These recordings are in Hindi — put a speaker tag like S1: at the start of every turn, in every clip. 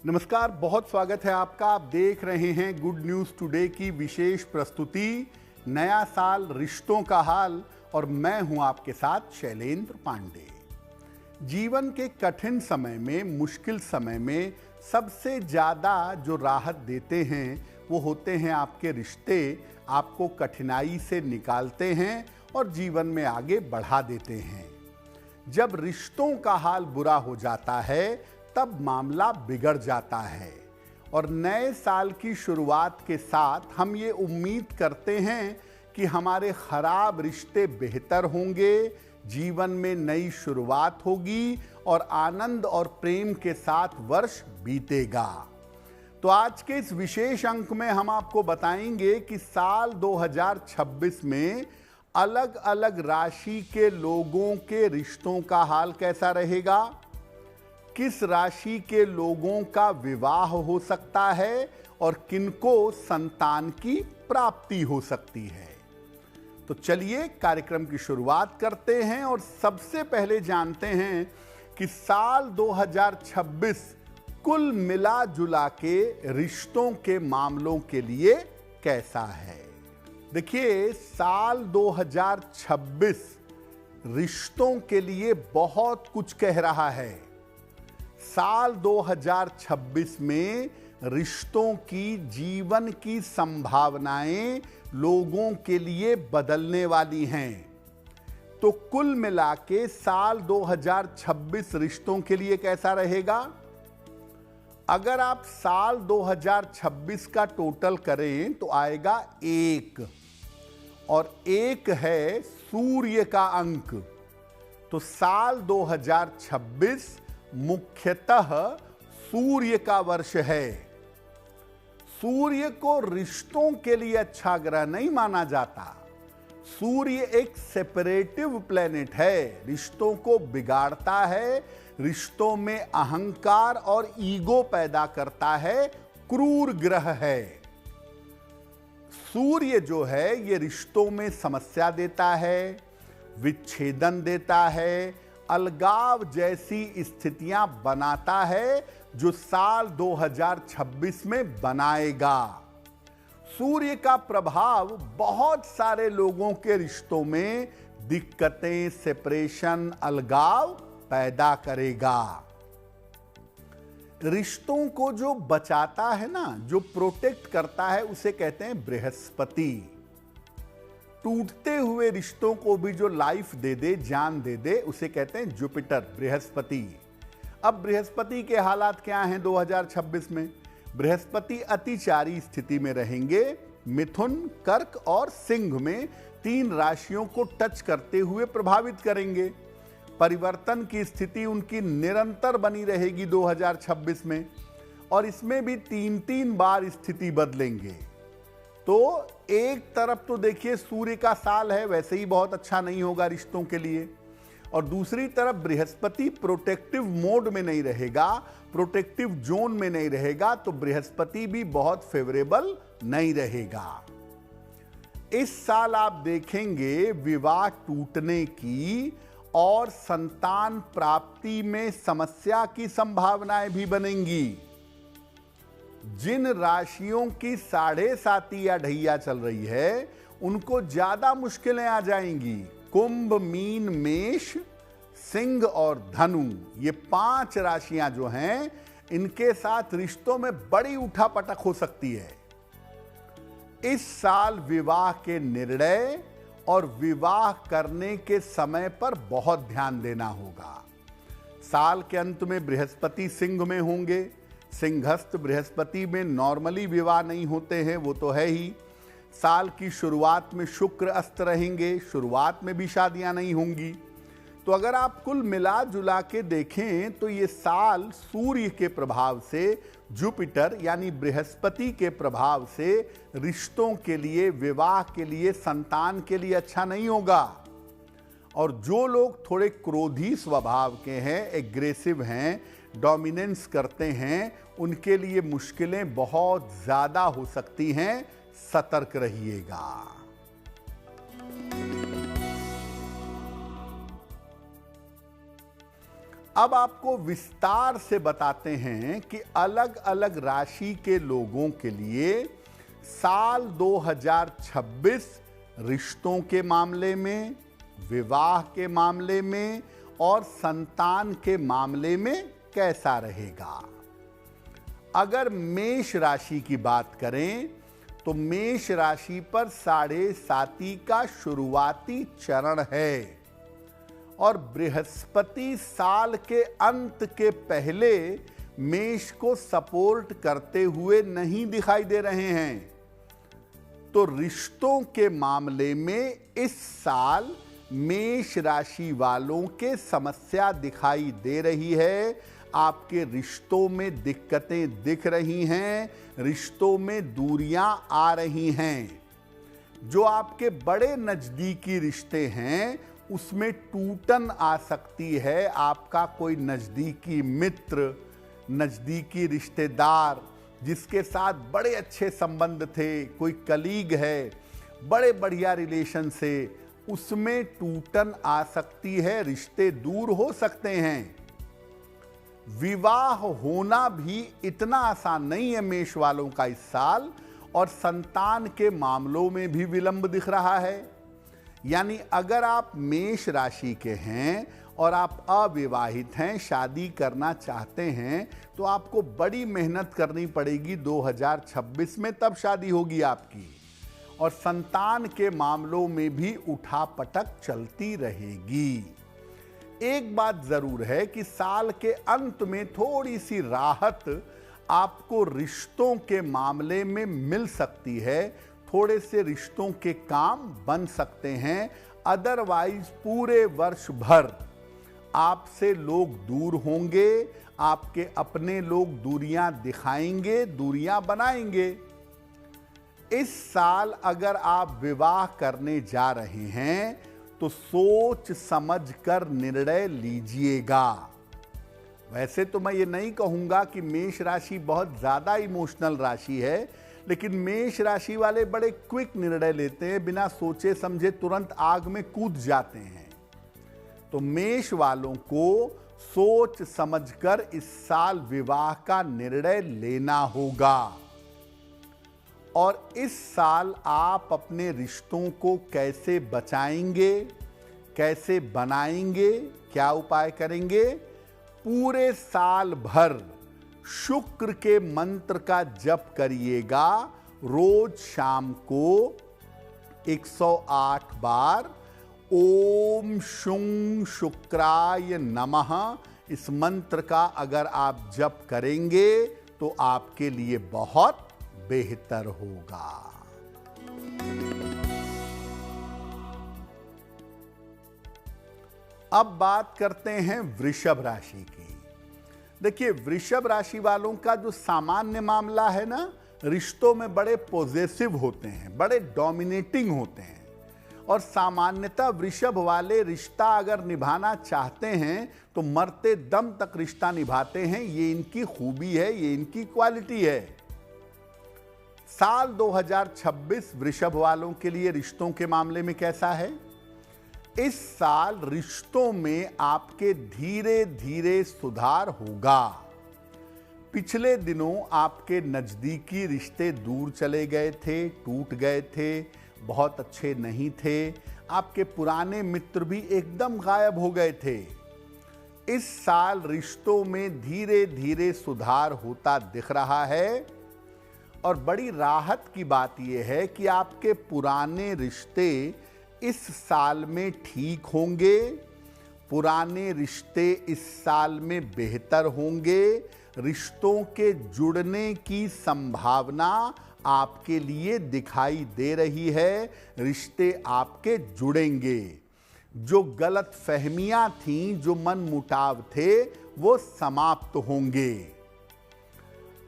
S1: नमस्कार, बहुत स्वागत है आपका। आप देख रहे हैं गुड न्यूज़ टुडे की विशेष प्रस्तुति नया साल रिश्तों का हाल, और मैं हूं आपके साथ शैलेंद्र पांडे। जीवन के कठिन समय में, मुश्किल समय में सबसे ज़्यादा जो राहत देते हैं वो होते हैं आपके रिश्ते। आपको कठिनाई से निकालते हैं और जीवन में आगे बढ़ा देते हैं। जब रिश्तों का हाल बुरा हो जाता है तब मामला बिगड़ जाता है, और नए साल की शुरुआत के साथ हम ये उम्मीद करते हैं कि हमारे खराब रिश्ते बेहतर होंगे, जीवन में नई शुरुआत होगी और आनंद और प्रेम के साथ वर्ष बीतेगा। तो आज के इस विशेष अंक में हम आपको बताएंगे कि साल 2026 में अलग अलग राशि के लोगों के रिश्तों का हाल कैसा रहेगा, किस राशि के लोगों का विवाह हो सकता है और किनको संतान की प्राप्ति हो सकती है। तो चलिए कार्यक्रम की शुरुआत करते हैं और सबसे पहले जानते हैं कि साल 2026 कुल मिला जुला के रिश्तों के मामलों के लिए कैसा है। देखिए, साल 2026 रिश्तों के लिए बहुत कुछ कह रहा है। साल 2026 में रिश्तों की जीवन की संभावनाएं लोगों के लिए बदलने वाली हैं। तो कुल मिला के साल 2026 रिश्तों के लिए कैसा रहेगा। अगर आप साल 2026 का टोटल करें तो आएगा 1, और 1 है सूर्य का अंक। तो साल 2026 मुख्यतः सूर्य का वर्ष है। सूर्य को रिश्तों के लिए अच्छा ग्रह नहीं माना जाता। सूर्य एक सेपरेटिव प्लेनेट है, रिश्तों को बिगाड़ता है, रिश्तों में अहंकार और ईगो पैदा करता है, क्रूर ग्रह है। सूर्य जो है ये रिश्तों में समस्या देता है, विच्छेदन देता है, अलगाव जैसी स्थितियां बनाता है, जो साल 2026 में बनाएगा। सूर्य का प्रभाव बहुत सारे लोगों के रिश्तों में दिक्कतें, सेपरेशन, अलगाव पैदा करेगा। रिश्तों को जो बचाता है ना, जो प्रोटेक्ट करता है, उसे कहते हैं बृहस्पति। टूटते हुए रिश्तों को भी जो लाइफ दे दे, जान दे दे, उसे कहते हैं जुपिटर, बृहस्पति। अब बृहस्पति के हालात क्या हैं 2026 में। बृहस्पति अतिचारी स्थिति में रहेंगे, मिथुन, कर्क और सिंह में 3 राशियों को टच करते हुए प्रभावित करेंगे। परिवर्तन की स्थिति उनकी निरंतर बनी रहेगी 2026 में, और इसमें भी 3-3 बार स्थिति बदलेंगे। तो एक तरफ तो देखिए सूर्य का साल है, वैसे ही बहुत अच्छा नहीं होगा रिश्तों के लिए, और दूसरी तरफ बृहस्पति प्रोटेक्टिव मोड में नहीं रहेगा, प्रोटेक्टिव जोन में नहीं रहेगा, तो बृहस्पति भी बहुत फेवरेबल नहीं रहेगा। इस साल आप देखेंगे विवाह टूटने की और संतान प्राप्ति में समस्या की संभावनाएं भी बनेंगी। जिन राशियों की 7.5 या ढैया चल रही है उनको ज्यादा मुश्किलें आ जाएंगी। कुंभ, मीन, मेष, सिंह और धनु, ये 5 राशियां जो हैं, इनके साथ रिश्तों में बड़ी उठापटक हो सकती है। इस साल विवाह के निर्णय और विवाह करने के समय पर बहुत ध्यान देना होगा। साल के अंत में बृहस्पति सिंह में होंगे। सिंहस्थ बृहस्पति में नॉर्मली विवाह नहीं होते हैं, वो तो है ही। साल की शुरुआत में शुक्र अस्त रहेंगे, शुरुआत में भी शादियां नहीं होंगी। तो अगर आप कुल मिला जुला के देखें तो ये साल सूर्य के प्रभाव से, जुपिटर यानी बृहस्पति के प्रभाव से रिश्तों के लिए, विवाह के लिए, संतान के लिए अच्छा नहीं होगा। और जो लोग थोड़े क्रोधी स्वभाव के हैं, एग्रेसिव हैं, डोमिनेंस करते हैं, उनके लिए मुश्किलें बहुत ज्यादा हो सकती हैं। सतर्क रहिएगा। अब आपको विस्तार से बताते हैं कि अलग अलग राशि के लोगों के लिए साल 2026 रिश्तों के मामले में, विवाह के मामले में और संतान के मामले में कैसा रहेगा। अगर मेष राशि की बात करें तो मेष राशि पर 7.5 का शुरुआती चरण है और बृहस्पति साल के अंत के पहले मेष को सपोर्ट करते हुए नहीं दिखाई दे रहे हैं। तो रिश्तों के मामले में इस साल मेष राशि वालों के समस्या दिखाई दे रही है। आपके रिश्तों में दिक्कतें दिख रही हैं, रिश्तों में दूरियां आ रही हैं। जो आपके बड़े नजदीकी रिश्ते हैं उसमें टूटन आ सकती है। आपका कोई नजदीकी मित्र, नजदीकी रिश्तेदार जिसके साथ बड़े अच्छे संबंध थे, कोई कलीग है, बड़े बढ़िया रिलेशन से, उसमें टूटन आ सकती है, रिश्ते दूर हो सकते हैं। विवाह होना भी इतना आसान नहीं है मेष वालों का इस साल, और संतान के मामलों में भी विलंब दिख रहा है। यानी अगर आप मेष राशि के हैं और आप अविवाहित हैं, शादी करना चाहते हैं, तो आपको बड़ी मेहनत करनी पड़ेगी 2026 में, तब शादी होगी आपकी। और संतान के मामलों में भी उठापटक चलती रहेगी। एक बात जरूर है कि साल के अंत में थोड़ी सी राहत आपको रिश्तों के मामले में मिल सकती है। थोड़े से रिश्तों के काम बन सकते हैं। अदरवाइज पूरे वर्ष भर आपसे लोग दूर होंगे, आपके अपने लोग दूरियां दिखाएंगे, दूरियां बनाएंगे। इस साल अगर आप विवाह करने जा रहे हैं तो सोच समझकर निर्णय लीजिएगा। वैसे तो मैं ये नहीं कहूंगा कि मेष राशि बहुत ज्यादा इमोशनल राशि है, लेकिन मेष राशि वाले बड़े क्विक निर्णय लेते हैं, बिना सोचे समझे तुरंत आग में कूद जाते हैं। तो मेष वालों को सोच समझकर इस साल विवाह का निर्णय लेना होगा। और इस साल आप अपने रिश्तों को कैसे बचाएंगे, कैसे बनाएंगे, क्या उपाय करेंगे? पूरे साल भर शुक्र के मंत्र का जप करिएगा। रोज शाम को 108 बार ओम शुं शुक्राय नमः, इस मंत्र का अगर आप जप करेंगे तो आपके लिए बहुत बेहतर होगा। अब बात करते हैं वृषभ राशि की। देखिए, वृषभ राशि वालों का जो सामान्य मामला है ना, रिश्तों में बड़े पॉजिटिव होते हैं, बड़े डोमिनेटिंग होते हैं। और सामान्यतः वृषभ वाले रिश्ता अगर निभाना चाहते हैं तो मरते दम तक रिश्ता निभाते हैं। ये इनकी खूबी है, ये इनकी क्वालिटी है। साल 2026 वृषभ वालों के लिए रिश्तों के मामले में कैसा है? इस साल रिश्तों में आपके धीरे धीरे सुधार होगा। पिछले दिनों आपके नजदीकी रिश्ते दूर चले गए थे, टूट गए थे, बहुत अच्छे नहीं थे। आपके पुराने मित्र भी एकदम गायब हो गए थे। इस साल रिश्तों में धीरे धीरे सुधार होता दिख रहा है। और बड़ी राहत की बात यह है कि आपके पुराने रिश्ते इस साल में ठीक होंगे। पुराने रिश्ते इस साल में बेहतर होंगे। रिश्तों के जुड़ने की संभावना आपके लिए दिखाई दे रही है। रिश्ते आपके जुड़ेंगे। जो गलत फहमियां थीं, जो मन मुटाव थे, वो समाप्त होंगे।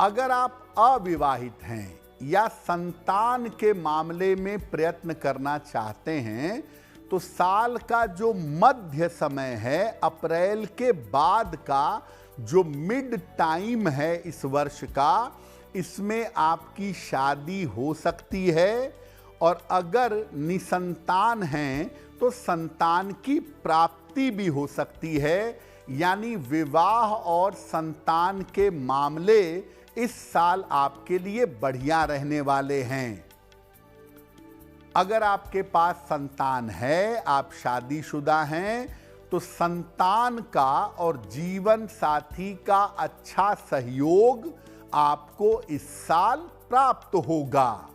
S1: अगर आप अविवाहित हैं या संतान के मामले में प्रयत्न करना चाहते हैं तो साल का जो मध्य समय है, अप्रैल के बाद का जो मिड टाइम है इस वर्ष का, इसमें आपकी शादी हो सकती है। और अगर निसंतान हैं तो संतान की प्राप्ति भी हो सकती है। यानी विवाह और संतान के मामले इस साल आपके लिए बढ़िया रहने वाले हैं। अगर आपके पास संतान है, आप शादीशुदा हैं, तो संतान का और जीवन साथी का अच्छा सहयोग आपको इस साल प्राप्त होगा।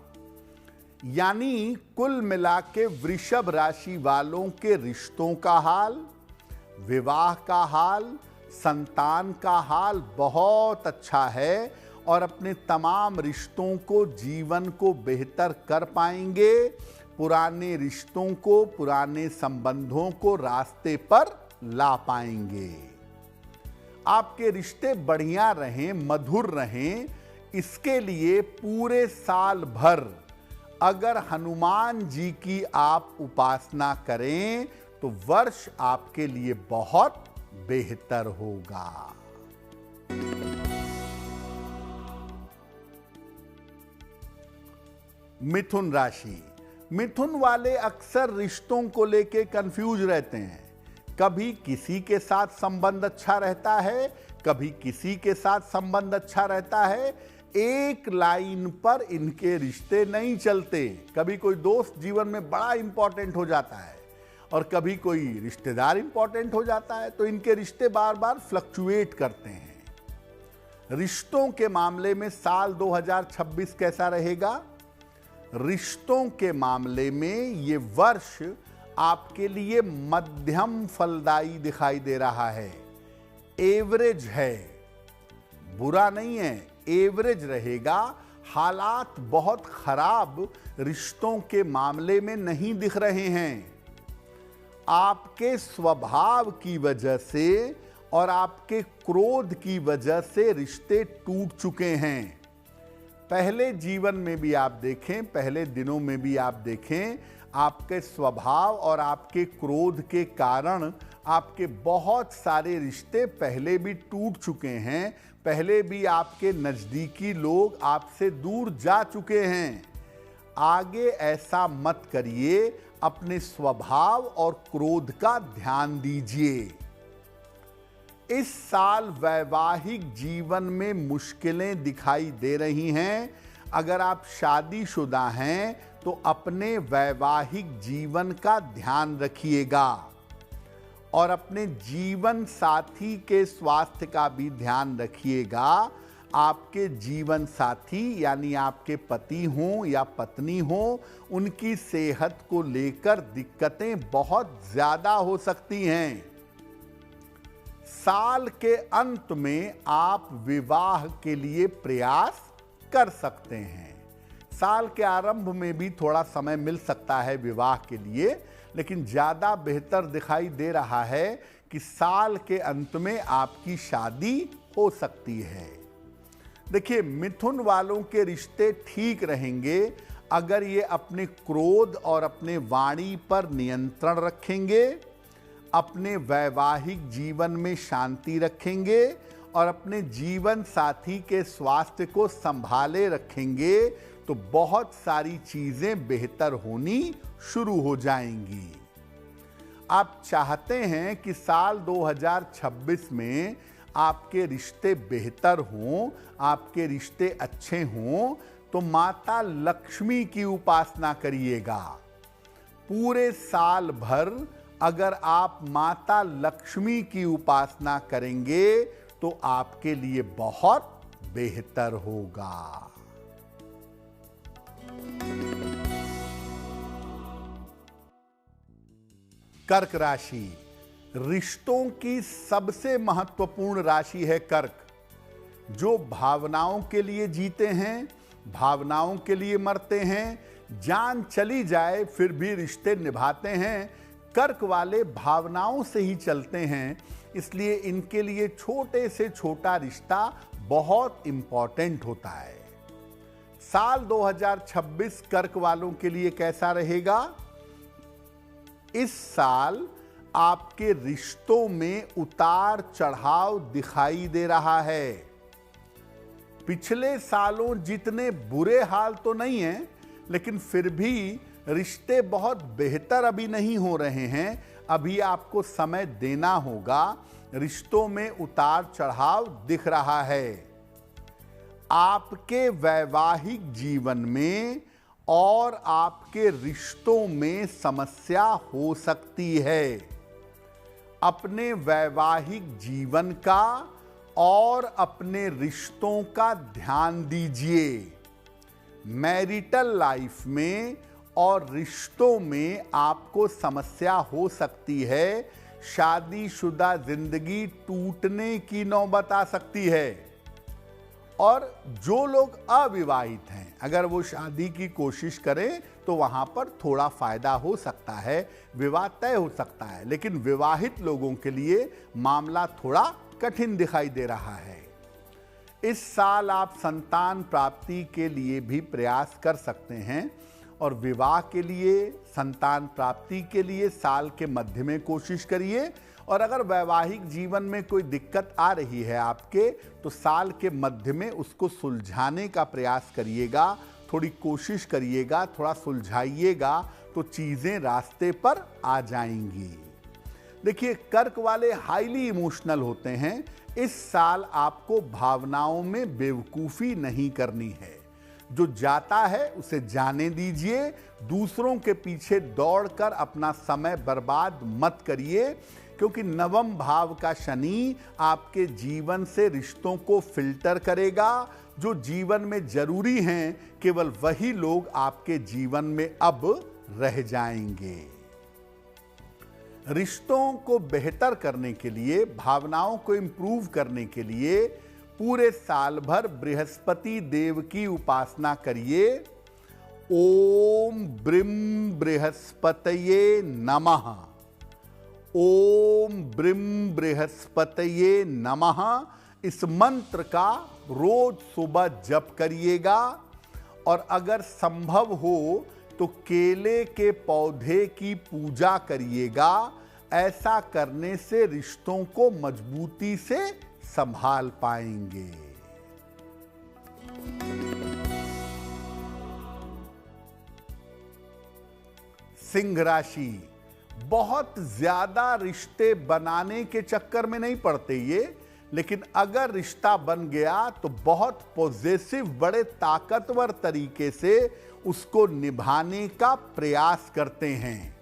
S1: यानी कुल मिला के वृषभ राशि वालों के रिश्तों का हाल, विवाह का हाल, संतान का हाल बहुत अच्छा है और अपने तमाम रिश्तों को, जीवन को बेहतर कर पाएंगे। पुराने रिश्तों को, पुराने संबंधों को रास्ते पर ला पाएंगे। आपके रिश्ते बढ़िया रहें, मधुर रहें, इसके लिए पूरे साल भर अगर हनुमान जी की आप उपासना करें तो वर्ष आपके लिए बहुत बेहतर होगा। मिथुन राशि। मिथुन वाले अक्सर रिश्तों को लेके कंफ्यूज रहते हैं। कभी किसी के साथ संबंध अच्छा रहता है, कभी किसी के साथ संबंध अच्छा रहता है। एक लाइन पर इनके रिश्ते नहीं चलते। कभी कोई दोस्त जीवन में बड़ा इंपॉर्टेंट हो जाता है और कभी कोई रिश्तेदार इंपॉर्टेंट हो जाता है, तो इनके रिश्ते बार बार फ्लक्चुएट करते हैं। रिश्तों के मामले में साल 2026 कैसा रहेगा? रिश्तों के मामले में ये वर्ष आपके लिए मध्यम फलदायी दिखाई दे रहा है। एवरेज है, बुरा नहीं है, एवरेज रहेगा। हालात बहुत खराब रिश्तों के मामले में नहीं दिख रहे हैं। आपके स्वभाव की वजह से और आपके क्रोध की वजह से रिश्ते टूट चुके हैं। पहले जीवन में भी आप देखें, पहले दिनों में भी आप देखें, आपके स्वभाव और आपके क्रोध के कारण आपके बहुत सारे रिश्ते पहले भी टूट चुके हैं। पहले भी आपके नज़दीकी लोग आपसे दूर जा चुके हैं। आगे ऐसा मत करिए, अपने स्वभाव और क्रोध का ध्यान दीजिए। इस साल वैवाहिक जीवन में मुश्किलें दिखाई दे रही हैं। अगर आप शादीशुदा हैं तो अपने वैवाहिक जीवन का ध्यान रखिएगा और अपने जीवन साथी के स्वास्थ्य का भी ध्यान रखिएगा। आपके जीवन साथी यानी आपके पति हों या पत्नी हों, उनकी सेहत को लेकर दिक्कतें बहुत ज़्यादा हो सकती हैं। साल के अंत में आप विवाह के लिए प्रयास कर सकते हैं। साल के आरंभ में भी थोड़ा समय मिल सकता है विवाह के लिए, लेकिन ज़्यादा बेहतर दिखाई दे रहा है कि साल के अंत में आपकी शादी हो सकती है। देखिए, मिथुन वालों के रिश्ते ठीक रहेंगे अगर ये अपने क्रोध और अपने वाणी पर नियंत्रण रखेंगे, अपने वैवाहिक जीवन में शांति रखेंगे और अपने जीवन साथी के स्वास्थ्य को संभाले रखेंगे, तो बहुत सारी चीजें बेहतर होनी शुरू हो जाएंगी। आप चाहते हैं कि साल 2026 में आपके रिश्ते बेहतर हों, आपके रिश्ते अच्छे हों, तो माता लक्ष्मी की उपासना करिएगा। पूरे साल भर अगर आप माता लक्ष्मी की उपासना करेंगे तो आपके लिए बहुत बेहतर होगा। कर्क राशि। रिश्तों की सबसे महत्वपूर्ण राशि है कर्क। जो भावनाओं के लिए जीते हैं, भावनाओं के लिए मरते हैं, जान चली जाए फिर भी रिश्ते निभाते हैं। कर्क वाले भावनाओं से ही चलते हैं, इसलिए इनके लिए छोटे से छोटा रिश्ता बहुत इंपॉर्टेंट होता है। साल 2026 कर्क वालों के लिए कैसा रहेगा? इस साल आपके रिश्तों में उतार चढ़ाव दिखाई दे रहा है। पिछले सालों जितने बुरे हाल तो नहीं हैं, लेकिन फिर भी रिश्ते बहुत बेहतर अभी नहीं हो रहे हैं। अभी आपको समय देना होगा। रिश्तों में उतार चढ़ाव दिख रहा है। आपके वैवाहिक जीवन में और आपके रिश्तों में समस्या हो सकती है। अपने वैवाहिक जीवन का और अपने रिश्तों का ध्यान दीजिए। मैरिटल लाइफ में और रिश्तों में आपको समस्या हो सकती है। शादीशुदा जिंदगी टूटने की नौबत आ सकती है। और जो लोग अविवाहित हैं, अगर वो शादी की कोशिश करें तो वहां पर थोड़ा फायदा हो सकता है, विवाह तय हो सकता है। लेकिन विवाहित लोगों के लिए मामला थोड़ा कठिन दिखाई दे रहा है। इस साल आप संतान प्राप्ति के लिए भी प्रयास कर सकते हैं और विवाह के लिए, संतान प्राप्ति के लिए साल के मध्य में कोशिश करिए। और अगर वैवाहिक जीवन में कोई दिक्कत आ रही है आपके, तो साल के मध्य में उसको सुलझाने का प्रयास करिएगा, थोड़ी कोशिश करिएगा, थोड़ा सुलझाइएगा तो चीजें रास्ते पर आ जाएंगी। देखिए, कर्क वाले हाईली इमोशनल होते हैं। इस साल आपको भावनाओं में बेवकूफी नहीं करनी है। जो जाता है उसे जाने दीजिए। दूसरों के पीछे दौड़कर अपना समय बर्बाद मत करिए, क्योंकि नवम भाव का शनि आपके जीवन से रिश्तों को फिल्टर करेगा। जो जीवन में जरूरी हैं, केवल वही लोग आपके जीवन में अब रह जाएंगे। रिश्तों को बेहतर करने के लिए, भावनाओं को इंप्रूव करने के लिए पूरे साल भर बृहस्पति देव की उपासना करिए। ओम ब्रीम बृहस्पतये नमः। ओम ब्रीम बृहस्पतये नमः। इस मंत्र का रोज सुबह जप करिएगा। और अगर संभव हो तो केले के पौधे की पूजा करिएगा। ऐसा करने से रिश्तों को मजबूती से संभाल पाएंगे। सिंह राशि, बहुत ज्यादा रिश्ते बनाने के चक्कर में नहीं पड़ते ये, लेकिन अगर रिश्ता बन गया तो बहुत पॉजिटिव, बड़े ताकतवर तरीके से उसको निभाने का प्रयास करते हैं।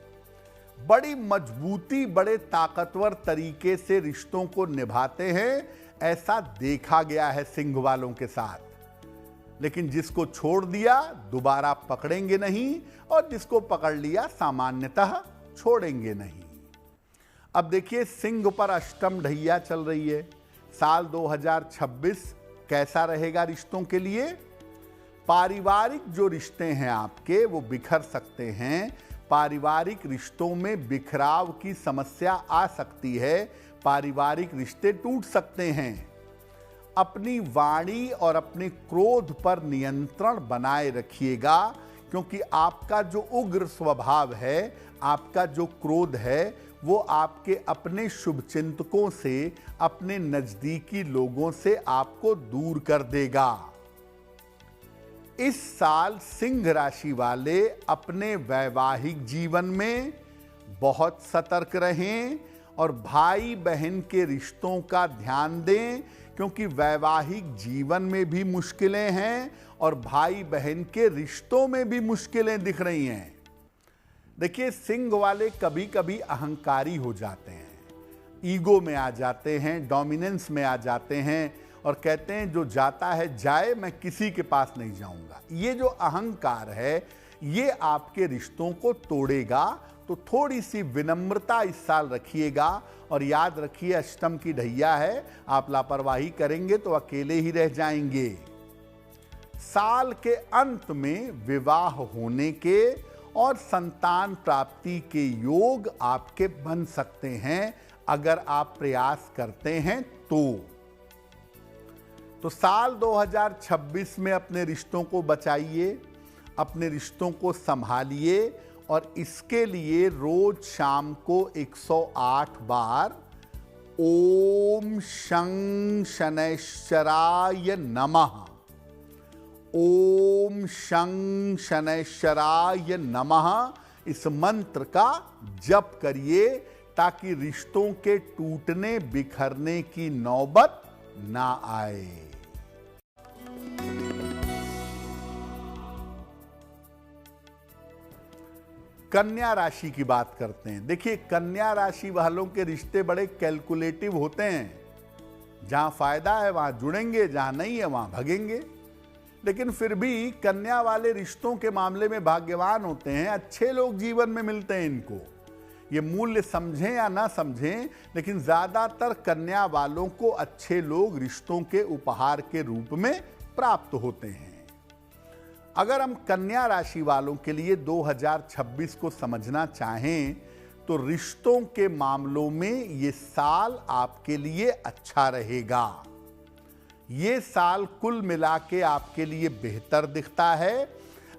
S1: बड़ी मजबूती, बड़े ताकतवर तरीके से रिश्तों को निभाते हैं। ऐसा देखा गया है सिंह वालों के साथ। लेकिन जिसको छोड़ दिया दोबारा पकड़ेंगे नहीं, और जिसको पकड़ लिया सामान्यतः छोड़ेंगे नहीं। अब देखिए, सिंह पर अष्टम ढैया चल रही है। साल 2026 कैसा रहेगा रिश्तों के लिए? पारिवारिक जो रिश्ते हैं आपके, वो बिखर सकते हैं। पारिवारिक रिश्तों में बिखराव की समस्या आ सकती है। पारिवारिक रिश्ते टूट सकते हैं। अपनी वाणी और अपने क्रोध पर नियंत्रण बनाए रखिएगा, क्योंकि आपका जो उग्र स्वभाव है, आपका जो क्रोध है, वो आपके अपने शुभचिंतकों से, अपने नजदीकी लोगों से आपको दूर कर देगा। इस साल सिंह राशि वाले अपने वैवाहिक जीवन में बहुत सतर्क रहें और भाई बहन के रिश्तों का ध्यान दें, क्योंकि वैवाहिक जीवन में भी मुश्किलें हैं और भाई बहन के रिश्तों में भी मुश्किलें दिख रही हैं। देखिए, सिंह वाले कभी कभी अहंकारी हो जाते हैं, ईगो में आ जाते हैं, डोमिनेंस में आ जाते हैं और कहते हैं जो जाता है जाए, मैं किसी के पास नहीं जाऊंगा। ये जो अहंकार है, ये आपके रिश्तों को तोड़ेगा। तो थोड़ी सी विनम्रता इस साल रखिएगा और याद रखिए, अष्टम की ढैया है, आप लापरवाही करेंगे तो अकेले ही रह जाएंगे। साल के अंत में विवाह होने के और संतान प्राप्ति के योग आपके बन सकते हैं, अगर आप प्रयास करते हैं तो साल 2026 में अपने रिश्तों को बचाइए, अपने रिश्तों को संभालिए और इसके लिए रोज शाम को 108 बार ओम शं शनैश्चराय नमः, ओम शं शनैश्चराय नमः, इस मंत्र का जप करिए। ताकि रिश्तों के टूटने बिखरने की नौबत ना आए। कन्या राशि की बात करते हैं। देखिए, कन्या राशि वालों के रिश्ते बड़े कैलकुलेटिव होते हैं। जहां फायदा है वहां जुड़ेंगे, जहां नहीं है वहां भगेंगे। लेकिन फिर भी कन्या वाले रिश्तों के मामले में भाग्यवान होते हैं। अच्छे लोग जीवन में मिलते हैं इनको। ये मूल्य समझें या ना समझें, लेकिन ज्यादातर कन्या वालों को अच्छे लोग रिश्तों के उपहार के रूप में प्राप्त होते हैं। अगर हम कन्या राशि वालों के लिए 2026 को समझना चाहें तो रिश्तों के मामलों में ये साल आपके लिए अच्छा रहेगा। ये साल कुल मिला के आपके लिए बेहतर दिखता है।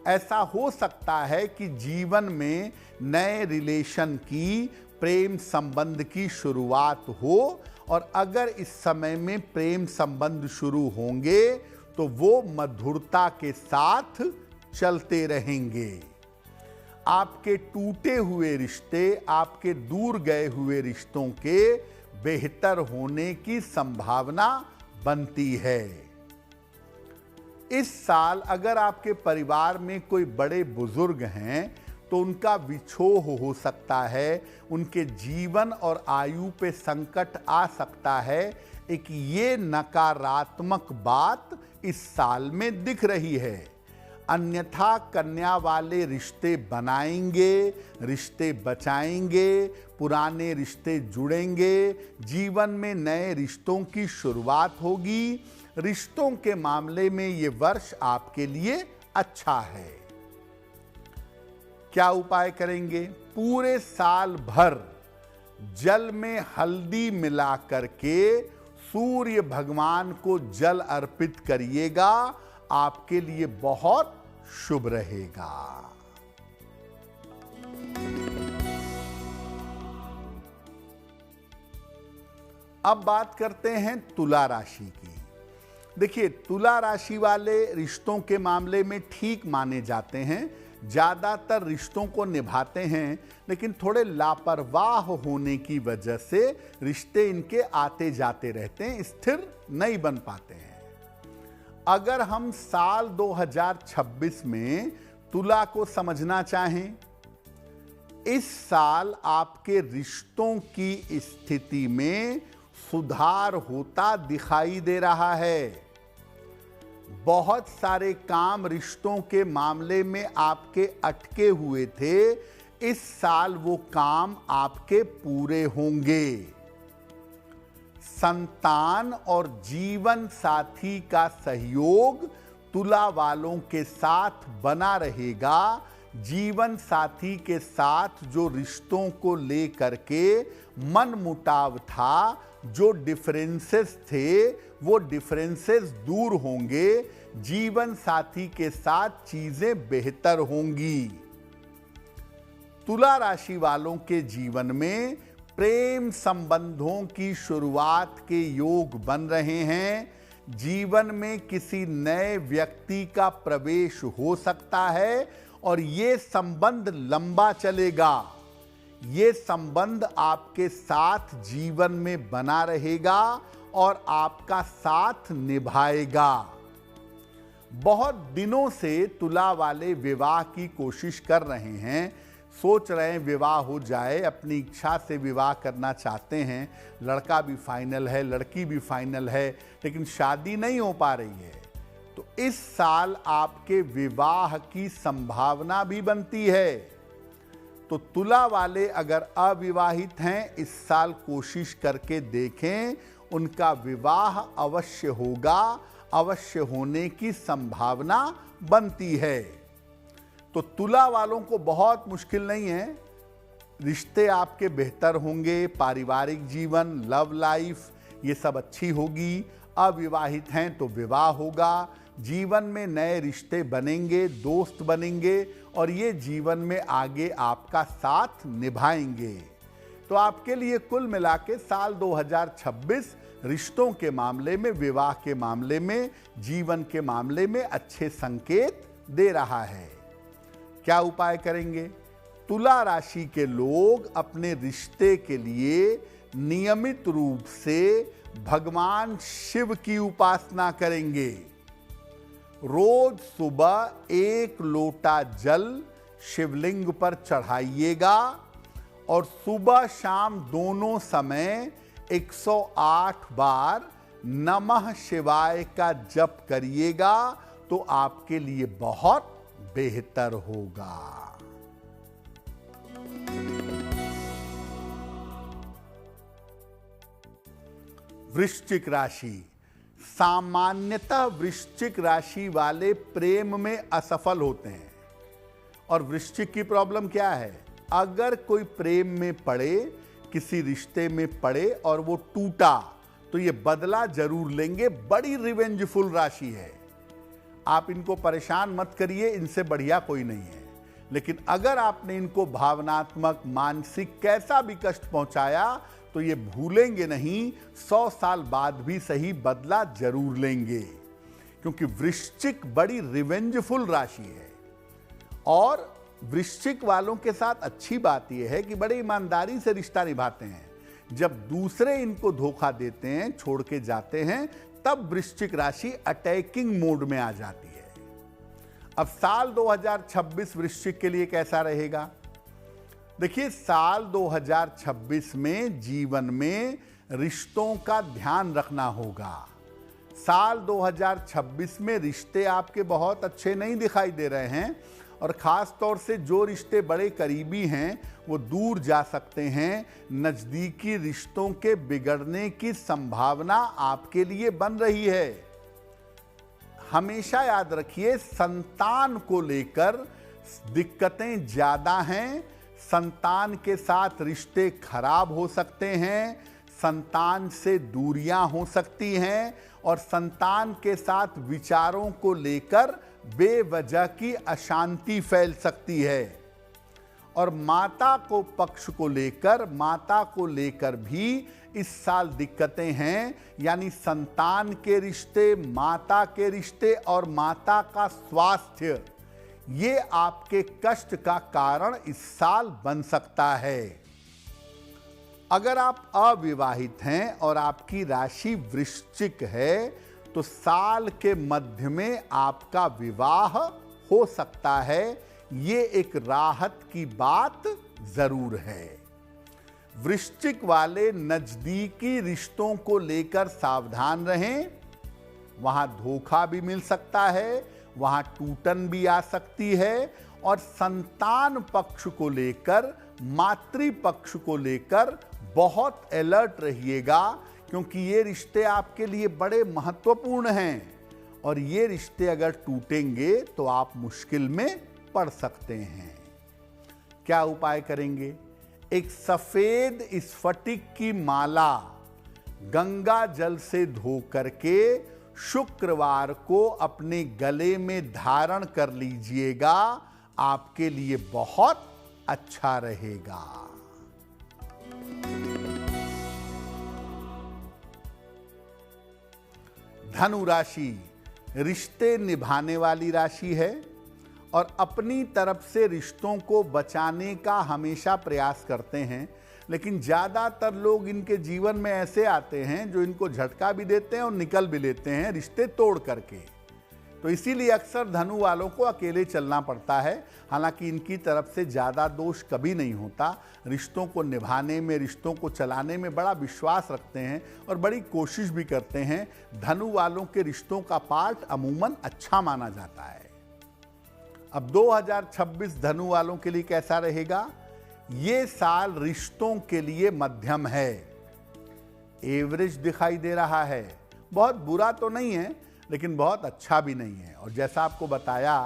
S1: ऐसा हो सकता है कि जीवन में नए रिलेशन की, प्रेम संबंध की शुरुआत हो, और अगर इस समय में प्रेम संबंध शुरू होंगे तो वो मधुरता के साथ चलते रहेंगे। आपके टूटे हुए रिश्ते, आपके दूर गए हुए रिश्तों के बेहतर होने की संभावना बनती है। इस साल अगर आपके परिवार में कोई बड़े बुजुर्ग हैं तो उनका विछोह हो सकता है, उनके जीवन और आयु पे संकट आ सकता है। एक ये नकारात्मक बात इस साल में दिख रही है। अन्यथा कन्या वाले रिश्ते बनाएंगे, रिश्ते बचाएंगे, पुराने रिश्ते जुड़ेंगे, जीवन में नए रिश्तों की शुरुआत होगी। रिश्तों के मामले में ये वर्ष आपके लिए अच्छा है। क्या उपाय करेंगे? पूरे साल भर जल में हल्दी मिला करके सूर्य भगवान को जल अर्पित करिएगा, आपके लिए बहुत शुभ रहेगा। अब बात करते हैं तुला राशि की। देखिए, तुला राशि वाले रिश्तों के मामले में ठीक माने जाते हैं, ज्यादातर रिश्तों को निभाते हैं, लेकिन थोड़े लापरवाह होने की वजह से रिश्ते इनके आते जाते रहते हैं, स्थिर नहीं बन पाते हैं। अगर हम साल 2026 में तुला को समझना चाहें, इस साल आपके रिश्तों की स्थिति में सुधार होता दिखाई दे रहा है। बहुत सारे काम रिश्तों के मामले में आपके अटके हुए थे, इस साल वो काम आपके पूरे होंगे। संतान और जीवन साथी का सहयोग तुला वालों के साथ बना रहेगा। जीवन साथी के साथ जो रिश्तों को लेकर के मन मुटाव था, जो डिफरेंसेस थे, वो डिफरेंसेस दूर होंगे। जीवन साथी के साथ चीजें बेहतर होंगी। तुला राशि वालों के जीवन में प्रेम संबंधों की शुरुआत के योग बन रहे हैं। जीवन में किसी नए व्यक्ति का प्रवेश हो सकता है और ये संबंध लंबा चलेगा। ये संबंध आपके साथ जीवन में बना रहेगा और आपका साथ निभाएगा। बहुत दिनों से तुला वाले विवाह की कोशिश कर रहे हैं, सोच रहे हैं विवाह हो जाए, अपनी इच्छा से विवाह करना चाहते हैं। लड़का भी फाइनल है, लड़की भी फाइनल है, लेकिन शादी नहीं हो पा रही है। तो इस साल आपके विवाह की संभावना भी बनती है। तो तुला वाले अगर अविवाहित हैं, इस साल कोशिश करके देखें, उनका विवाह अवश्य होगा, अवश्य होने की संभावना बनती है। तो तुला वालों को बहुत मुश्किल नहीं है, रिश्ते आपके बेहतर होंगे, पारिवारिक जीवन, लव लाइफ, ये सब अच्छी होगी। अविवाहित हैं तो विवाह होगा, जीवन में नए रिश्ते बनेंगे, दोस्त बनेंगे और ये जीवन में आगे आपका साथ निभाएंगे। तो आपके लिए कुल मिला के साल 2026 रिश्तों के मामले में, विवाह के मामले में, जीवन के मामले में अच्छे संकेत दे रहा है। क्या उपाय करेंगे? तुला राशि के लोग अपने रिश्ते के लिए नियमित रूप से भगवान शिव की उपासना करेंगे। रोज सुबह 1 लोटा जल शिवलिंग पर चढ़ाइएगा और सुबह शाम दोनों समय 108 बार नमः शिवाय का जप करिएगा तो आपके लिए बहुत बेहतर होगा। वृश्चिक राशि। सामान्यतः वृश्चिक राशि वाले प्रेम में असफल होते हैं। और वृश्चिक की प्रॉब्लम क्या है? अगर कोई प्रेम में पड़े, किसी रिश्ते में पड़े और वो टूटा तो ये बदला जरूर लेंगे। बड़ी रिवेंजफुल राशि है। आप इनको परेशान मत करिए, इनसे बढ़िया कोई नहीं है। लेकिन अगर आपने इनको भावनात्मक, मानसिक कैसा भी कष्ट पहुंचाया तो ये भूलेंगे नहीं, 100 साल बाद भी सही बदला जरूर लेंगे। क्योंकि वृश्चिक बड़ी रिवेंजफुल राशि है। और वृश्चिक वालों के साथ अच्छी बात यह है कि बड़े ईमानदारी से रिश्ता निभाते हैं। जब दूसरे इनको धोखा देते हैं, छोड़ के जाते हैं, तब वृश्चिक राशि अटैकिंग मोड में आ जाती है। अब साल 2026 वृश्चिक के लिए कैसा रहेगा? देखिए, साल 2026 में जीवन में रिश्तों का ध्यान रखना होगा। साल 2026 में रिश्ते आपके बहुत अच्छे नहीं दिखाई दे रहे हैं और ख़ास तौर से जो रिश्ते बड़े करीबी हैं वो दूर जा सकते हैं। नज़दीकी रिश्तों के बिगड़ने की संभावना आपके लिए बन रही है। हमेशा याद रखिए, संतान को लेकर दिक्कतें ज़्यादा हैं। संतान के साथ रिश्ते खराब हो सकते हैं, संतान से दूरियां हो सकती हैं और संतान के साथ विचारों को लेकर बेवजह की अशांति फैल सकती है। और माता को लेकर भी इस साल दिक्कतें हैं। यानी संतान के रिश्ते, माता के रिश्ते और माता का स्वास्थ्य, ये आपके कष्ट का कारण इस साल बन सकता है। अगर आप अविवाहित हैं और आपकी राशि वृश्चिक है तो साल के मध्य में आपका विवाह हो सकता है। ये एक राहत की बात जरूर है। वृश्चिक वाले नजदीकी रिश्तों को लेकर सावधान रहें। वहां धोखा भी मिल सकता है, वहां टूटन भी आ सकती है। और संतान पक्ष को लेकर, मातृ पक्ष को लेकर बहुत अलर्ट रहिएगा, क्योंकि ये रिश्ते आपके लिए बड़े महत्वपूर्ण हैं और ये रिश्ते अगर टूटेंगे तो आप मुश्किल में पड़ सकते हैं। क्या उपाय करेंगे? एक सफेद स्फटिक की माला गंगा जल से धो करके शुक्रवार को अपने गले में धारण कर लीजिएगा। आपके लिए बहुत अच्छा रहेगा। धनु राशि रिश्ते निभाने वाली राशि है और अपनी तरफ से रिश्तों को बचाने का हमेशा प्रयास करते हैं। लेकिन ज़्यादातर लोग इनके जीवन में ऐसे आते हैं जो इनको झटका भी देते हैं और निकल भी लेते हैं रिश्ते तोड़ करके। तो इसीलिए अक्सर धनु वालों को अकेले चलना पड़ता है। हालांकि इनकी तरफ से ज़्यादा दोष कभी नहीं होता। रिश्तों को निभाने में, रिश्तों को चलाने में बड़ा विश्वास रखते हैं और बड़ी कोशिश भी करते हैं। धनु वालों के रिश्तों का पार्ट अमूमन अच्छा माना जाता है। अब 2026 धनु वालों के लिए कैसा रहेगा? ये साल रिश्तों के लिए मध्यम है, एवरेज दिखाई दे रहा है। बहुत बुरा तो नहीं है लेकिन बहुत अच्छा भी नहीं है। और जैसा आपको बताया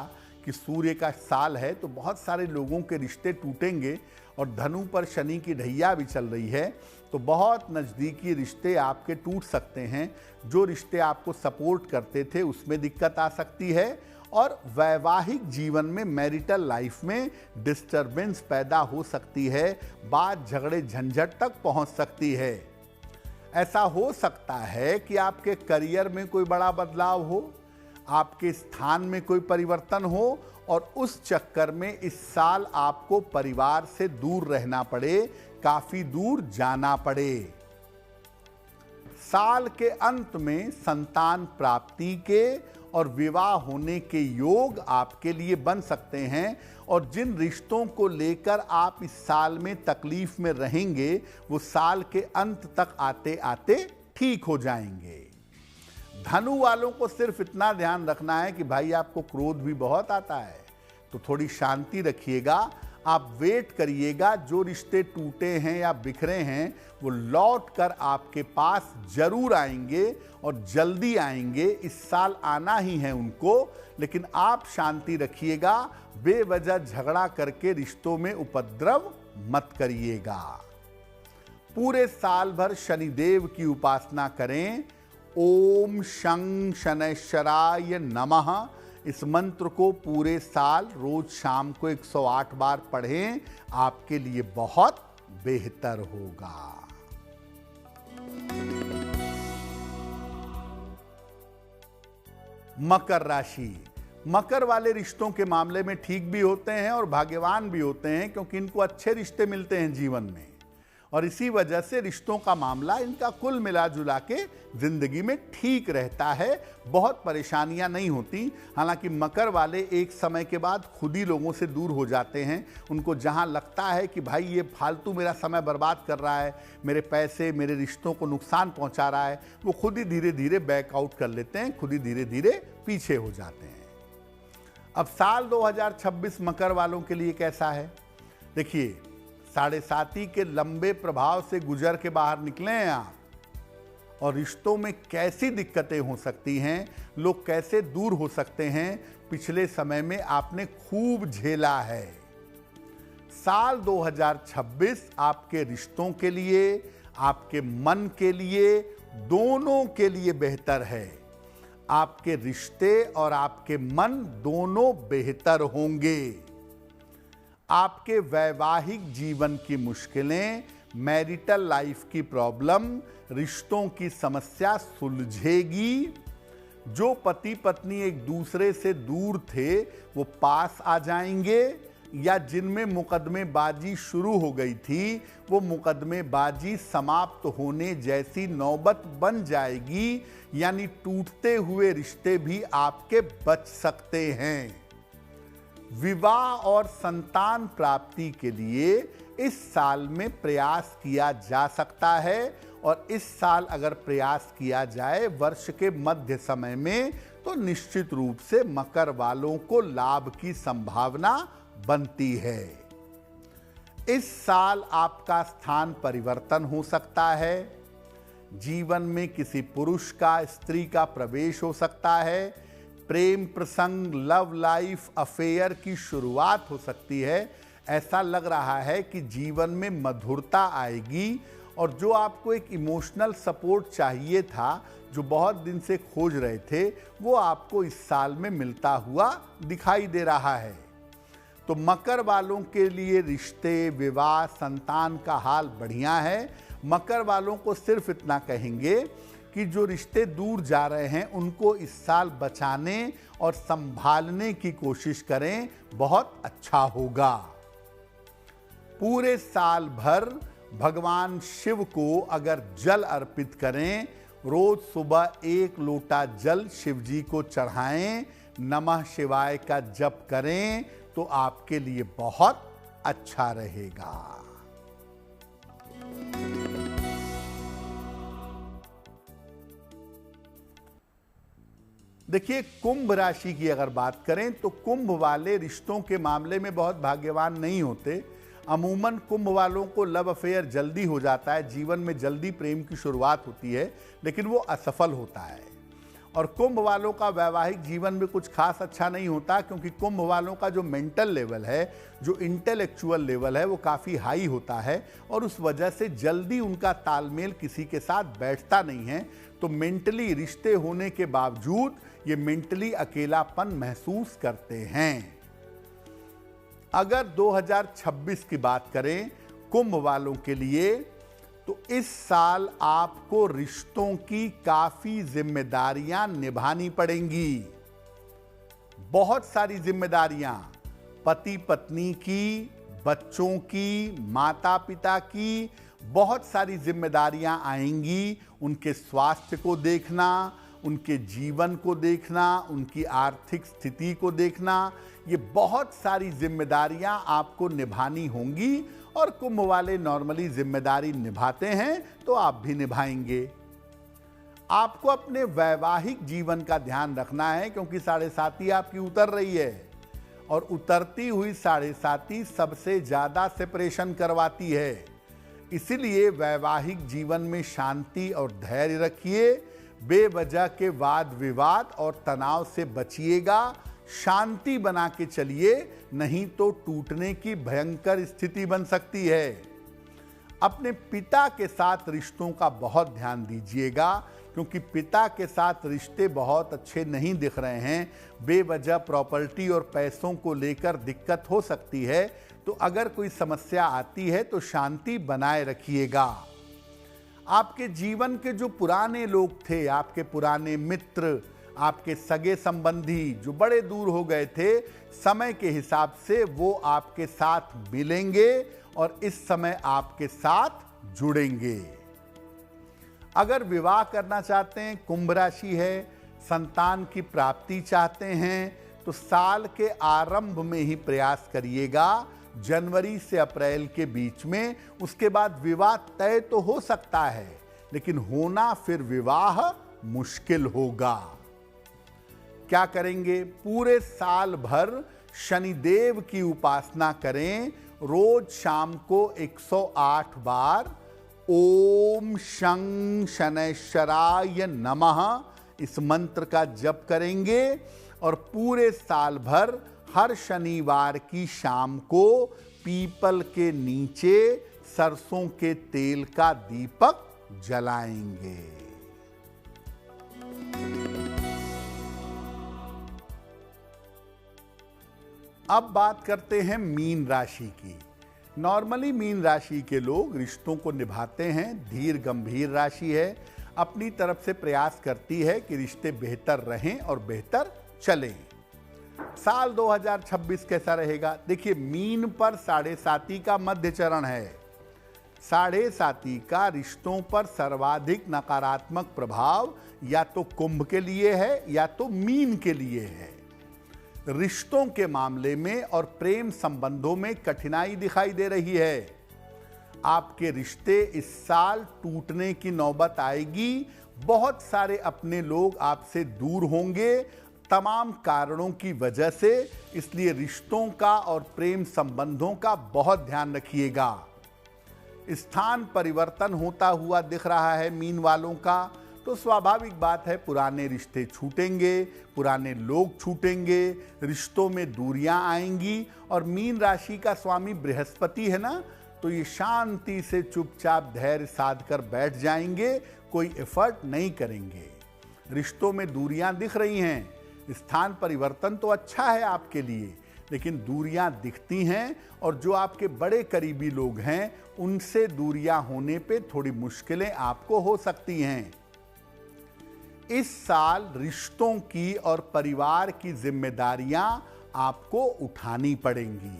S1: कि सूर्य का साल है तो बहुत सारे लोगों के रिश्ते टूटेंगे और धनु पर शनि की ढैया भी चल रही है तो बहुत नज़दीकी रिश्ते आपके टूट सकते हैं। जो रिश्ते आपको सपोर्ट करते थे उसमें दिक्कत आ सकती है और वैवाहिक जीवन में, मैरिटल लाइफ में डिस्टरबेंस पैदा हो सकती है। बात झगड़े झंझट तक पहुंच सकती है। ऐसा हो सकता है कि आपके करियर में कोई बड़ा बदलाव हो, आपके स्थान में कोई परिवर्तन हो और उस चक्कर में इस साल आपको परिवार से दूर रहना पड़े, काफी दूर जाना पड़े। साल के अंत में संतान प्राप्ति के और विवाह होने के योग आपके लिए बन सकते हैं और जिन रिश्तों को लेकर आप इस साल में तकलीफ में रहेंगे वो साल के अंत तक आते आते ठीक हो जाएंगे। धनु वालों को सिर्फ इतना ध्यान रखना है कि भाई आपको क्रोध भी बहुत आता है, तो थोड़ी शांति रखिएगा। आप वेट करिएगा, जो रिश्ते टूटे हैं या बिखरे हैं वो लौट कर आपके पास जरूर आएंगे और जल्दी आएंगे। इस साल आना ही है उनको, लेकिन आप शांति रखिएगा। बेवजह झगड़ा करके रिश्तों में उपद्रव मत करिएगा। पूरे साल भर शनिदेव की उपासना करें। ओम शं शनैश्चराय नमः इस मंत्र को पूरे साल रोज शाम को 108 बार पढ़ें, आपके लिए बहुत बेहतर होगा। मकर राशि। मकर वाले रिश्तों के मामले में ठीक भी होते हैं और भाग्यवान भी होते हैं, क्योंकि इनको अच्छे रिश्ते मिलते हैं जीवन में और इसी वजह से रिश्तों का मामला इनका कुल मिला जुला के जिंदगी में ठीक रहता है। बहुत परेशानियां नहीं होती। हालांकि मकर वाले एक समय के बाद खुद ही लोगों से दूर हो जाते हैं। उनको जहां लगता है कि भाई ये फालतू मेरा समय बर्बाद कर रहा है, मेरे पैसे मेरे रिश्तों को नुकसान पहुंचा रहा है, वो खुद ही धीरे धीरे बैकआउट कर लेते हैं, खुद ही धीरे धीरे पीछे हो जाते हैं। अब साल 2026 मकर वालों के लिए कैसा है? देखिए, 7.5 के लंबे प्रभाव से गुजर के बाहर निकले हैं आप, और रिश्तों में कैसी दिक्कतें हो सकती हैं, लोग कैसे दूर हो सकते हैं, पिछले समय में आपने खूब झेला है। साल 2026 आपके रिश्तों के लिए, आपके मन के लिए, दोनों के लिए बेहतर है। आपके रिश्ते और आपके मन दोनों बेहतर होंगे। आपके वैवाहिक जीवन की मुश्किलें, मैरिटल लाइफ की प्रॉब्लम, रिश्तों की समस्या सुलझेगी। जो पति पत्नी एक दूसरे से दूर थे वो पास आ जाएंगे, या जिनमें मुकदमेबाजी शुरू हो गई थी वो मुकदमेबाजी समाप्त होने जैसी नौबत बन जाएगी। यानी टूटते हुए रिश्ते भी आपके बच सकते हैं। विवाह और संतान प्राप्ति के लिए इस साल में प्रयास किया जा सकता है, और इस साल अगर प्रयास किया जाए वर्ष के मध्य समय में तो निश्चित रूप से मकर वालों को लाभ की संभावना बनती है। इस साल आपका स्थान परिवर्तन हो सकता है। जीवन में किसी पुरुष का स्त्री का प्रवेश हो सकता है। प्रेम प्रसंग, लव लाइफ, अफेयर की शुरुआत हो सकती है। ऐसा लग रहा है कि जीवन में मधुरता आएगी, और जो आपको एक इमोशनल सपोर्ट चाहिए था, जो बहुत दिन से खोज रहे थे, वो आपको इस साल में मिलता हुआ दिखाई दे रहा है। तो मकर वालों के लिए रिश्ते, विवाह, संतान का हाल बढ़िया है। मकर वालों को सिर्फ इतना कहेंगे कि जो रिश्ते दूर जा रहे हैं उनको इस साल बचाने और संभालने की कोशिश करें, बहुत अच्छा होगा। पूरे साल भर भगवान शिव को अगर जल अर्पित करें, रोज सुबह 1 लोटा जल शिव जी को चढ़ाएं, नमः शिवाय का जप करें, तो आपके लिए बहुत अच्छा रहेगा। देखिए, कुंभ राशि की अगर बात करें तो कुंभ वाले रिश्तों के मामले में बहुत भाग्यवान नहीं होते। अमूमन कुंभ वालों को लव अफेयर जल्दी हो जाता है, जीवन में जल्दी प्रेम की शुरुआत होती है, लेकिन वो असफल होता है। और कुंभ वालों का वैवाहिक जीवन में कुछ खास अच्छा नहीं होता, क्योंकि कुंभ वालों का जो मेंटल लेवल है, जो इंटेलेक्चुअल लेवल है, वो काफ़ी हाई होता है, और उस वजह से जल्दी उनका तालमेल किसी के साथ बैठता नहीं है। तो मेंटली रिश्ते होने के बावजूद ये मेंटली अकेलापन महसूस करते हैं। अगर 2026 की बात करें कुंभ वालों के लिए, तो इस साल आपको रिश्तों की काफी जिम्मेदारियां निभानी पड़ेंगी। बहुत सारी जिम्मेदारियां पति पत्नी की, बच्चों की, माता पिता की, बहुत सारी जिम्मेदारियां आएंगी। उनके स्वास्थ्य को देखना, उनके जीवन को देखना, उनकी आर्थिक स्थिति को देखना, ये बहुत सारी जिम्मेदारियां आपको निभानी होंगी। और कुंभ वाले नॉर्मली जिम्मेदारी निभाते हैं तो आप भी निभाएंगे। आपको अपने वैवाहिक जीवन का ध्यान रखना है, क्योंकि 7.5 आपकी उतर रही है और उतरती हुई 7.5 सबसे ज्यादा सेपरेशन करवाती है। इसलिए वैवाहिक जीवन में शांति और धैर्य रखिए। बेवजह के वाद विवाद और तनाव से बचिएगा। शांति बना के चलिए, नहीं तो टूटने की भयंकर स्थिति बन सकती है। अपने पिता के साथ रिश्तों का बहुत ध्यान दीजिएगा, क्योंकि पिता के साथ रिश्ते बहुत अच्छे नहीं दिख रहे हैं। बेवजह प्रॉपर्टी और पैसों को लेकर दिक्कत हो सकती है। तो अगर कोई समस्या आती है तो शांति बनाए रखिएगा। आपके जीवन के जो पुराने लोग थे, आपके पुराने मित्र, आपके सगे संबंधी जो बड़े दूर हो गए थे, समय के हिसाब से वो आपके साथ मिलेंगे और इस समय आपके साथ जुड़ेंगे। अगर विवाह करना चाहते हैं, कुंभ राशि है, संतान की प्राप्ति चाहते हैं, तो साल के आरंभ में ही प्रयास करिएगा, जनवरी से अप्रैल के बीच में। उसके बाद विवाह तय तो हो सकता है, लेकिन होना फिर विवाह मुश्किल होगा। क्या करेंगे? पूरे साल भर शनिदेव की उपासना करें। रोज शाम को 108 बार ओम शं शनैश्चराय नमः इस मंत्र का जप करेंगे और पूरे साल भर हर शनिवार की शाम को पीपल के नीचे सरसों के तेल का दीपक जलाएंगे। अब बात करते हैं मीन राशि की। नॉर्मली मीन राशि के लोग रिश्तों को निभाते हैं। धीर गंभीर राशि है, अपनी तरफ से प्रयास करती है कि रिश्ते बेहतर रहें और बेहतर चलें। साल 2026 कैसा रहेगा? देखिए, मीन पर 7.5 का मध्य चरण है। 7.5 का रिश्तों पर सर्वाधिक नकारात्मक प्रभाव या तो कुंभ के लिए है या तो मीन के लिए है। रिश्तों के मामले में और प्रेम संबंधों में कठिनाई दिखाई दे रही है। आपके रिश्ते इस साल टूटने की नौबत आएगी। बहुत सारे अपने लोग आपसे दूर होंगे तमाम कारणों की वजह से। इसलिए रिश्तों का और प्रेम संबंधों का बहुत ध्यान रखिएगा। स्थान परिवर्तन होता हुआ दिख रहा है मीन वालों का, तो स्वाभाविक बात है पुराने रिश्ते छूटेंगे, पुराने लोग छूटेंगे, रिश्तों में दूरियां आएंगी। और मीन राशि का स्वामी बृहस्पति है ना, तो ये शांति से चुपचाप धैर्य साध कर बैठ जाएंगे, कोई एफर्ट नहीं करेंगे। रिश्तों में दूरियां दिख रही हैं। स्थान परिवर्तन तो अच्छा है आपके लिए, लेकिन दूरियां दिखती हैं और जो आपके बड़े करीबी लोग हैं उनसे दूरियां होने पे थोड़ी मुश्किलें आपको हो सकती हैं। इस साल रिश्तों की और परिवार की जिम्मेदारियां आपको उठानी पड़ेंगी।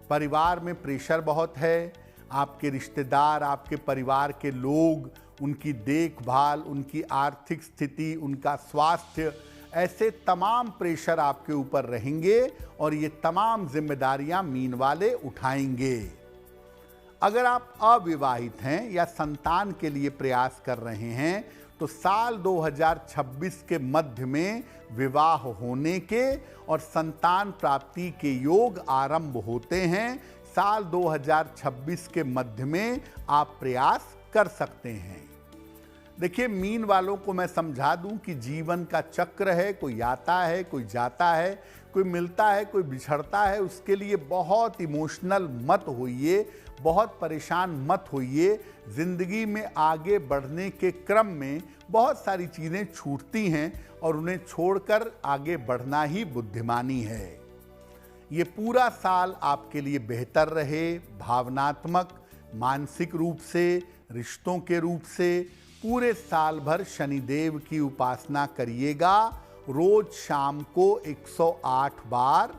S1: परिवार में प्रेशर बहुत है। आपके रिश्तेदार, आपके परिवार के लोग, उनकी देखभाल, उनकी आर्थिक स्थिति, उनका स्वास्थ्य, ऐसे तमाम प्रेशर आपके ऊपर रहेंगे और ये तमाम जिम्मेदारियां मीन वाले उठाएंगे। अगर आप अविवाहित हैं या संतान के लिए प्रयास कर रहे हैं तो साल 2026 के मध्य में विवाह होने के और संतान प्राप्ति के योग आरंभ होते हैं। साल 2026 के मध्य में आप प्रयास कर सकते हैं। देखिए, मीन वालों को मैं समझा दूं कि जीवन का चक्र है, कोई आता है, कोई जाता है, कोई मिलता है, कोई बिछड़ता है। उसके लिए बहुत इमोशनल मत होइए, बहुत परेशान मत होइए। जिंदगी में आगे बढ़ने के क्रम में बहुत सारी चीज़ें छूटती हैं और उन्हें छोड़कर आगे बढ़ना ही बुद्धिमानी है। ये पूरा साल आपके लिए बेहतर रहे, भावनात्मक, मानसिक रूप से, रिश्तों के रूप से। पूरे साल भर शनिदेव की उपासना करिएगा रोज शाम को 108 बार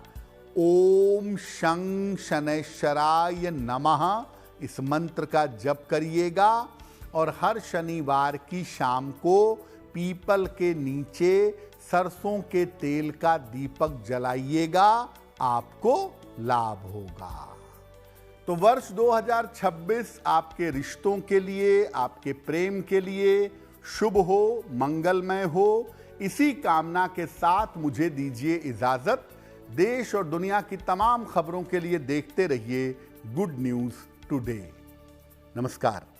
S1: ओम शं शनैश्चराय नमः इस मंत्र का जप करिएगा और हर शनिवार की शाम को पीपल के नीचे सरसों के तेल का दीपक जलाइएगा, आपको लाभ होगा। तो वर्ष 2026 आपके रिश्तों के लिए, आपके प्रेम के लिए शुभ हो, मंगलमय हो, इसी कामना के साथ मुझे दीजिए इजाजत। देश और दुनिया की तमाम खबरों के लिए देखते रहिए गुड न्यूज टुडे। नमस्कार।